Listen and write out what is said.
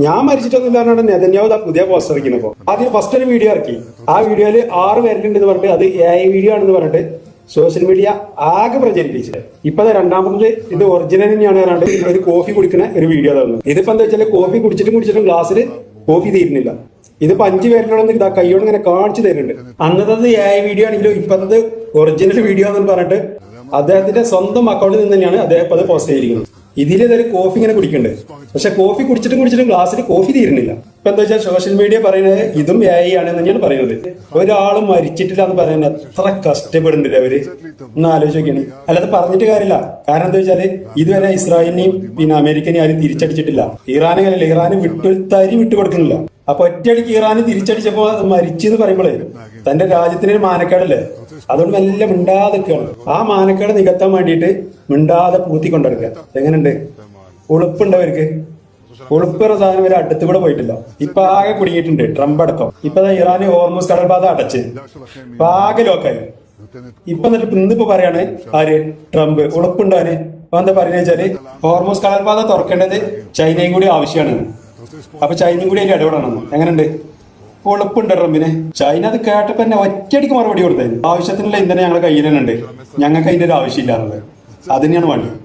ഞാൻ മരിച്ചിട്ടൊന്നുമില്ലാണ്ടാണ് നെതന്യാഹു പുതിയ പോസ്റ്റർ ഇറക്കിയപ്പോ ആദ്യം ഫസ്റ്റ് ഒരു വീഡിയോ ഇറക്കി. ആ വീഡിയോയിൽ 6 പേരുണ്ടെന്ന് പറഞ്ഞിട്ട് അത് AI വീഡിയോ ആണെന്ന് പറഞ്ഞിട്ട് സോഷ്യൽ മീഡിയ ആകെ പ്രചരിപ്പിച്ചത്. ഇപ്പൊ രണ്ടാമത് ഇത് ഒറിജിനൽ തന്നെയാണ് പറഞ്ഞിട്ട് ഒരു കോഫി കുടിക്കുന്ന ഒരു വീഡിയോ തന്നു. ഇതിപ്പോ എന്താ വെച്ചാൽ കോഫി കുടിച്ചിട്ടും ഗ്ലാസ്സിൽ കോഫി തീരുന്നില്ല. ഇതിപ്പോ 5 പേരിലോടൊന്നും ഇതാ കൈയോട് ഇങ്ങനെ കാണിച്ചു തരുന്നുണ്ട്. അന്നത്തെ AI വീഡിയോ ആണെങ്കിലും ഇപ്പത്തത് ഒറിജിനൽ വീഡിയോ എന്ന് പറഞ്ഞിട്ട് അദ്ദേഹത്തിന്റെ സ്വന്തം അക്കൗണ്ടിൽ നിന്ന് തന്നെയാണ് അദ്ദേഹം അത് പോസ്റ്റ് ചെയ്തിരിക്കുന്നത്. ഇതിലേതൊരു കോഫി ഇങ്ങനെ കുടിക്കുന്നുണ്ട്. പക്ഷെ കോഫി കുടിച്ചിട്ടും ഗ്ലാസ്സിൽ കോഫി തീരുന്നില്ല. ഇപ്പൊ എന്താ വെച്ചാൽ സോഷ്യൽ മീഡിയ പറയുന്നത് ഇതും AI ആണെന്ന് തന്നെയാണ് പറയുന്നത്. ഒരാളും മരിച്ചിട്ടില്ല എന്ന് പറയുന്നത് എത്ര കഷ്ടപ്പെടുന്നില്ല അവര് ഒന്ന് ആലോചിച്ച് നോക്കിയാണ്. അല്ലാതെ പറഞ്ഞിട്ട് കാര്യമില്ല. കാരണം എന്താ വെച്ചാല് ഇതുവരെ ഇസ്രായേലിനെയും പിന്നെ അമേരിക്കനെയും ആരും തിരിച്ചടിച്ചിട്ടില്ല. ഇറാനല്ല, ഇറാന് വിട്ടു കൊടുക്കുന്നില്ല. അപ്പൊ ഒറ്റയടിക്ക് ഇറാന് തിരിച്ചടിച്ചപ്പോ മരിച്ചെന്ന് പറയുമ്പോഴേ തന്റെ രാജ്യത്തിന് ഒരു മാനക്കേടല്ലേ, അതുകൊണ്ട് മെല്ലെ മിണ്ടാതൊക്കെയാണ്. ആ മാനക്കേട് നികത്താൻ വേണ്ടിയിട്ട് മിണ്ടാതെ പൂത്തിക്കൊണ്ടിരിക്കുക. എങ്ങനെയുണ്ട്? ഉളുപ്പുണ്ടവർക്ക്? ഉളുപ്പുറ സാധനം വരെ അടുത്ത് കൂടെ പോയിട്ടില്ല. ഇപ്പൊ ആകെ കുടുങ്ങിയിട്ടുണ്ട് ട്രംപ് അടക്കം. ഇപ്പൊ ഇറാന് ഹോർമൂസ് കടൽപാത അടച്ച് ഇപ്പൊ ആകെ ലോക്കായി. ഇപ്പൊ എന്നിട്ട് ഇന്നിപ്പോ പറയാണ് ആര്? ട്രംപ്. ഉളുപ്പുണ്ടാന് എന്താ പറയുന്നത് വെച്ചാല് ഹോർമൂസ് കടൽപാത തുറക്കേണ്ടത് ചൈനയും കൂടി ആവശ്യമാണ്. അപ്പൊ ചൈനയും കൂടി അതിൽ ഇടപെടണം. എങ്ങനെയുണ്ട്? ഉളുപ്പുണ്ട് ട്രംപിന്. ചൈന അത് കേട്ടപ്പോ തന്നെ ഒറ്റയടിക്ക് മറുപടി കൊടുത്തത്. ആവശ്യത്തിനുള്ള ഇന്ധനം ഞങ്ങളുടെ കയ്യിൽ തന്നെ ഉണ്ട്, ഞങ്ങൾക്ക് അതിന്റെ ഒരു ആവശ്യമില്ലാന്നുള്ളത്. അത് തന്നെയാണ് വേണ്ടത്.